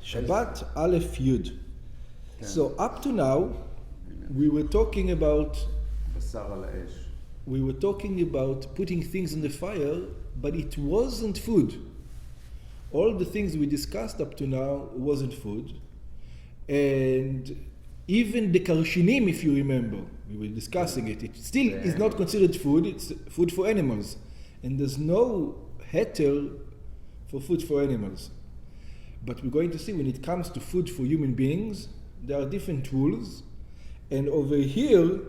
Shabbat Aleph Yud. So up to now, we were talking about putting things in the fire, but it wasn't food. All the things we discussed up to now wasn't food. And even the karshinim, if you remember, we were discussing it, it still is not considered food, it's food for animals. And there's no heter for food for animals. But we're going to see when it comes to food for human beings, there are different rules. And over here,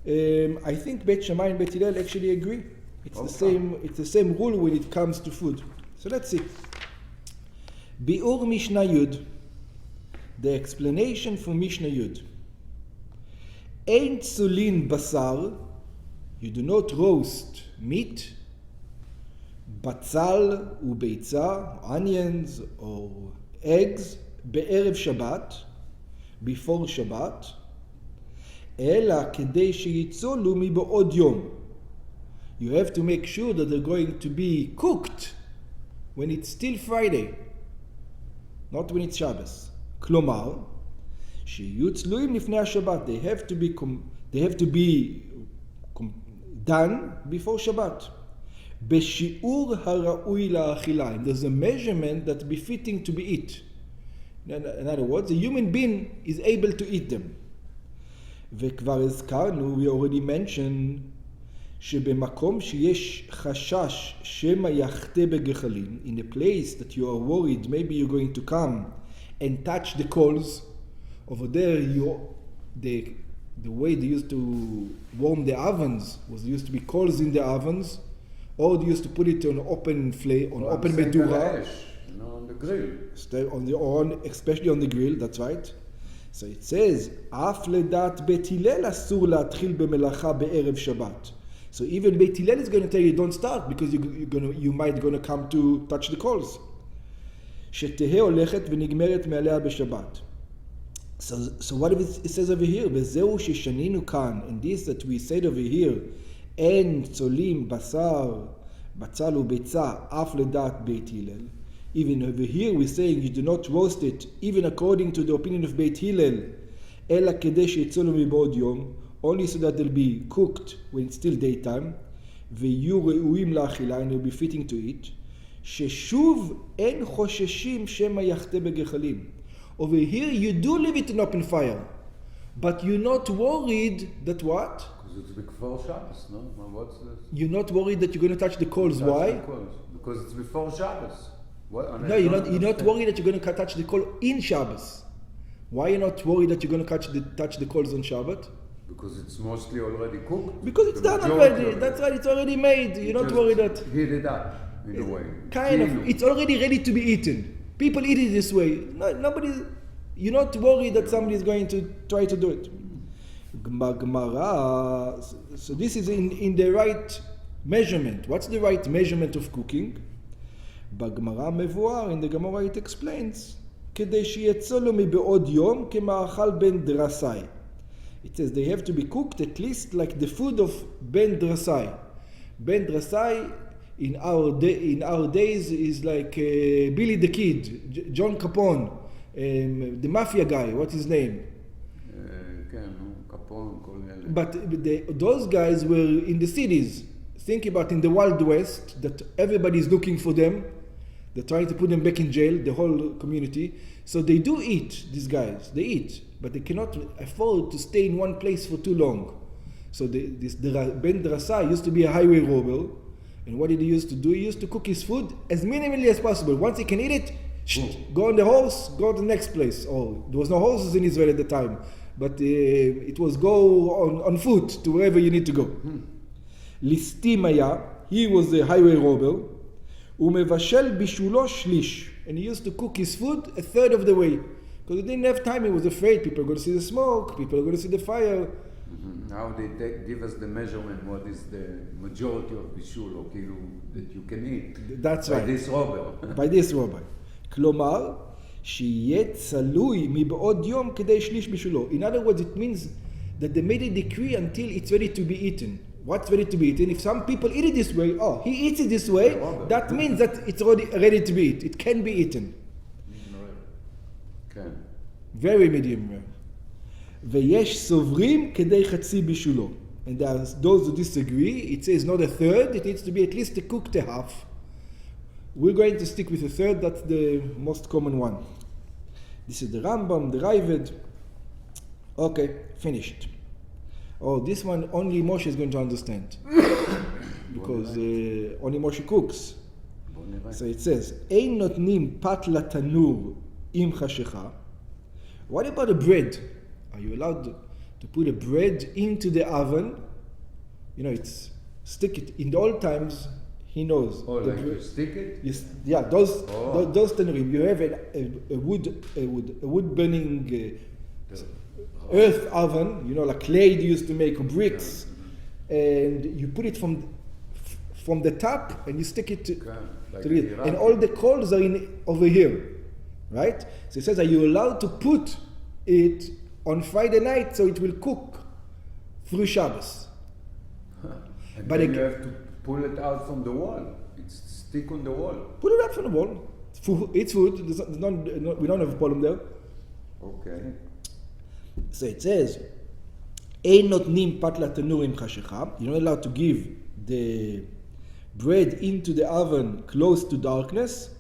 I think Beit Shammai and Beit Hillel actually agree. It's the same rule when it comes to food. So let's see. Bi'ur Mishnah Yud. The explanation for Mishnah Yud. Ein tzulin basar. You do not roast meat. Batzal ubeitza, onions or eggs. Be'erev Shabbat. Before Shabbat. Ela kedei sheyitzolu mi'ba'od yom. You have to make sure that they're going to be cooked when it's still Friday, not when it's Shabbos. Klomar, שיהיו צלויים לפני השבת. They have to be done before Shabbat. בשיעור הראוי לאכילה. There's a measurement that's befitting to be eaten. In other words, a human being is able to eat them. וכבר הזכרנו, we already mentioned, שבמקום שיש חשש שמא יחטא בגחלים, in a place that you are worried maybe you're going to come and touch the coals, over there the way they used to warm the ovens was there used to be coals in the ovens, or they used to put it on open flame, on open medura, on the grill, especially on the grill. That's right. So it says, אף לדעת בית הלל אסור להתחיל במלאכה בערב שבת. So even Beit Hillel is going to tell you don't start because you might going to come to touch the coals. שתהא הולכת ונגמרת מעליה בשבת. So what if it says over here? וזהו ששנינו כאן, and this that we said over here, אין צולים בשר בצל וביצה אף לדעת בית הלל. Even over here we're saying you do not roast it, even according to the opinion of Beit Hillel, אלא כדי שיצאו מבעוד יום, only so that they'll be cooked when it's still daytime, ויהיו ראויים לאכילה, and they'll be fitting to eat, ששוב אין חוששים שמא יחטא בגחלים. Over here you do leave it in open fire, but you're not worried that what? Because it's before Shabbos, no? What's this? You're not worried that you're going to touch the coals. Why? Because it's before Shabbos. No, you're not worried that you're going to touch the coal in Shabbos. Why are you not worried that you're going to touch the coals on Shabbat? Because it's mostly already cooked. Because it's done already. That's right, it's already made. You're not worried that... Heat it up, in a way. Kind of. It's already ready to be eaten. People eat it this way. You're not worried that somebody is going to try to do it. Gemara. So this is in the right measurement. What's the right measurement of cooking? בגמרא מבואר, in the Gemara it explains, כדי שיצא לו מבעוד יום כמאכל בן דרסאי. It says they have to be cooked at least like the food of Ben Drasai. Ben Drasai in our days is like Billy the Kid, John Capone, the mafia guy. What's his name? Capone. But those guys were in the cities. Think about in the Wild West that everybody is looking for them. They're trying to put them back in jail, the whole community. So they do eat, these guys. They eat. But they cannot afford to stay in one place for too long. So Ben Drasai used to be a highway robber. And what did he used to do? He used to cook his food as minimally as possible. Once he can eat it, go on the horse, go to the next place. Oh, there was no horses in Israel at the time. But it was go on foot to wherever you need to go. ליסטים היה, he was a highway robber, ומבשל בישולו שליש. And he used to cook his food a third of the way. Because he didn't have time, he was afraid. People are going to see the smoke, people are going to see the fire. Now they give us the measurement, what is the majority of bishul, or כאילו, that you can eat. That's right. By this robber. By this robber. כלומר, שיהיה צלוי מבעוד יום כדי שליש בישולו. In other words, it means that they made a decree until it's ready to be eaten. What's ready to be eaten? If some people eat it this way, he eats it this way, that means that it's already ready to be eaten. It can be eaten. כן. Very medium rare. ויש סוברים כדי חצי בישולו. And there are those who disagree. It says not a third, it needs to be at least cooked a half. We're going to stick with a third, that's the most common one. This is the Rambam, the Ravid. Okay, finished. Oh, this one only Moshe is going to understand. Because only Moshe cooks. So it says, Ein notnim pat latanur im chashecha. What about the bread? Are you allowed to put a bread into the oven? You know, it's stick it. In the old times, he knows. Oh, like you stick it? Yes, yeah, those tanurim. You have a wood burning earth oven. You know, like clay they used to make, or bricks, and you put it from the top and you stick it to it. And all the coals are over here, right? So it says, are you allowed to put it on Friday night so it will cook through Shabbos? And but then you have to pull it out from the wall. It's stick on the wall. Pull it out from the wall. It's food. We don't have a problem there. Okay. So it says, Ein notnim pat latanur im chashecha. You're not allowed to give the bread into the oven close to darkness.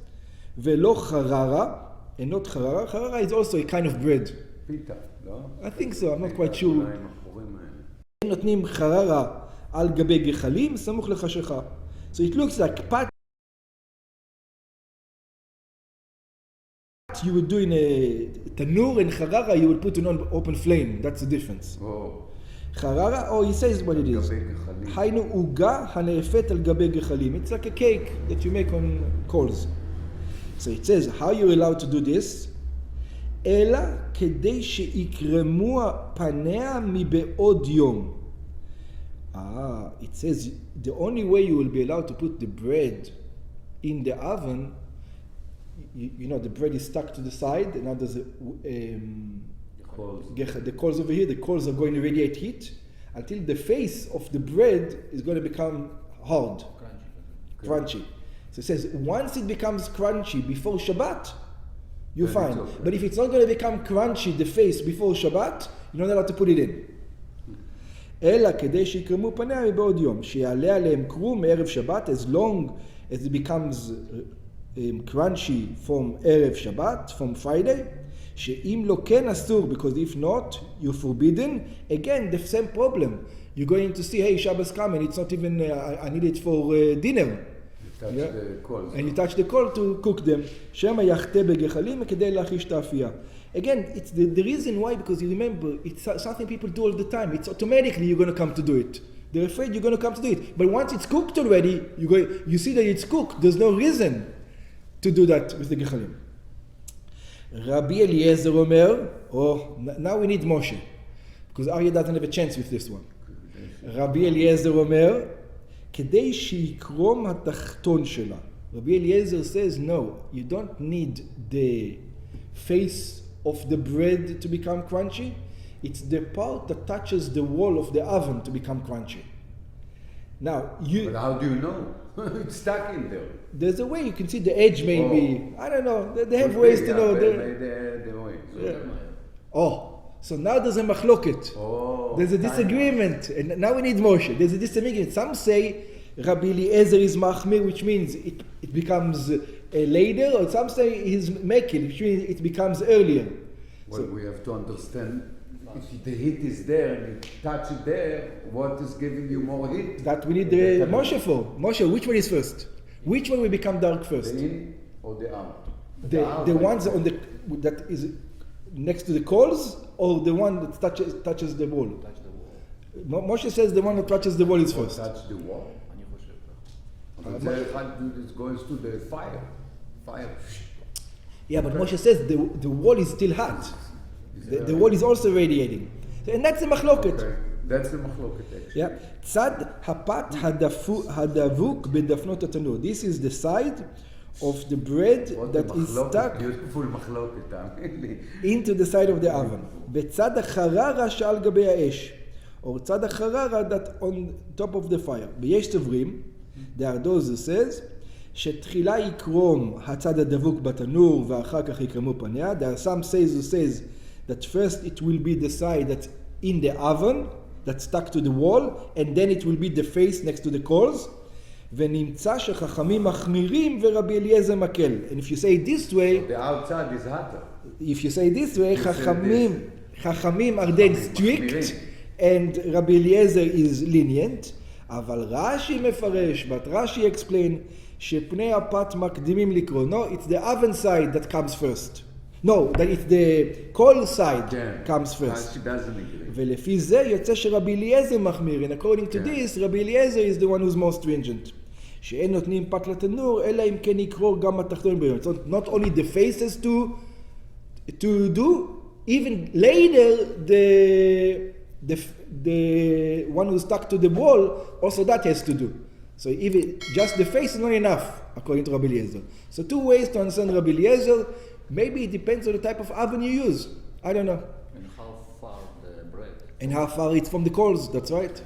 Velo charara, and not charara. Charara is also a kind of bread. Pita, no? I think so. I'm not quite sure. Ein notnim charara al gabe gechalim samuch lechashecha. So it looks like pat you would do in a tanur, and charara you would put it on open flame. That's the difference. Oh. Charara, he says what it is. Hainu uga haneefet al gabe gechalim. It's like a cake that you make on coals. So it says, how you're allowed to do this? Ela kedei she'ikremu panea mibe'od yom. It says the only way you will be allowed to put the bread in the oven, you know, the bread is stuck to the side, and now there's the coals over here. The coals are going to radiate heat until the face of the bread is going to become hard, crunchy. So it says once it becomes crunchy before Shabbat, you're fine. Okay. But if it's not going to become crunchy, the face before Shabbat, you're not allowed to put it in. אלא כדי שיקרמו פניה מבעוד יום, שיעלה עליהם קרום מערב שבת, as long as it becomes crunchy from ערב שבת, from Friday, שאם לא כן אסור, because if not, you're forbidden. Again, the same problem. You're going to see, hey, Shabbos coming, it's not even, I need it for dinner. You touch the coals. And you touch the coal to cook them. שמא יחטא בגחלים כדי להחיש את האפייה. Again, it's the reason why, because you remember, it's something people do all the time. It's automatically you're going to come to do it. They're afraid you're going to come to do it. But once it's cooked already, you see that it's cooked. There's no reason to do that with the gechalim. Rabbi Eliezer Omer, now we need Moshe, because Aryeh doesn't have a chance with this one. Rabbi Eliezer Omer, כדי שיקרום התחתון שלה. Rabbi Eliezer says, no, you don't need the face of the bread to become crunchy. It's the part that touches the wall of the oven to become crunchy. Now, But how do you know? It's stuck in there. There's a way you can see the edge maybe. I don't know. They have ways to know. So now there's a machloket. There's a disagreement. And now we need Moshe. There's a disagreement. Some say Rabbi Eliezer is machmir, which means it becomes later, or some say he's mekil, which means it becomes earlier. Well, we have to understand, if the heat is there and you touch it there, what is giving you more heat? That we need the Moshe for. Moshe, which one is first? Which one will become dark first? The in or the out? The ones on that is next to the coals, or the one that touches the wall? Touch the wall. Moshe says the one that touches the wall is first. Touch the wall? It goes to the fire. Yeah, but Moshe says the wall is still hot. The wall is also radiating. And that's the machloket. Okay. That's the machloket actually. Yeah. Tzad hapat hadavuk bedafnot hatanur. This is the side of the bread that is stuck beautiful machloket, into the side of the oven. Betzad hacharara shal gabe ha'esh. Or tzad hacharara that on top of the fire. B'yesh tavrim, there are those who says, שתחילה יקרום הצד הדבוק בתנור ואחר כך יקרמו פניה. There are some says that first it will be the side that's in the oven, that's stuck to the wall, and then it will be the face next to the coals. ונמצא שחכמים מחמירים ורבי אליעזר מקל. And if you say this way, the outside is hotter. if you say this way, חכמים are then strict, and Rabbi Eliezer is lenient. אבל רש"י מפרש, but Rashi explain, שפני הפת מקדימים לקרוא. No, it's the oven side that comes first. No, that it's the coal side comes first. Rashi doesn't agree. ולפי זה יוצא שרבי אליעזר מחמיר. And according to this, Rabbi Eliezer is the one who's more stringent. שאין נותנים פת לתנור, אלא אם כן יקרור גם התחתונים ביום. So not only the faces to do, even later the one who's stuck to the wall, also that has to do. So even just the face is not enough, according to Rabbi Eliezer. So two ways to understand Rabbi Eliezer. Maybe it depends on the type of oven you use. I don't know. And how far the bread? And how far it's from the coals, that's right.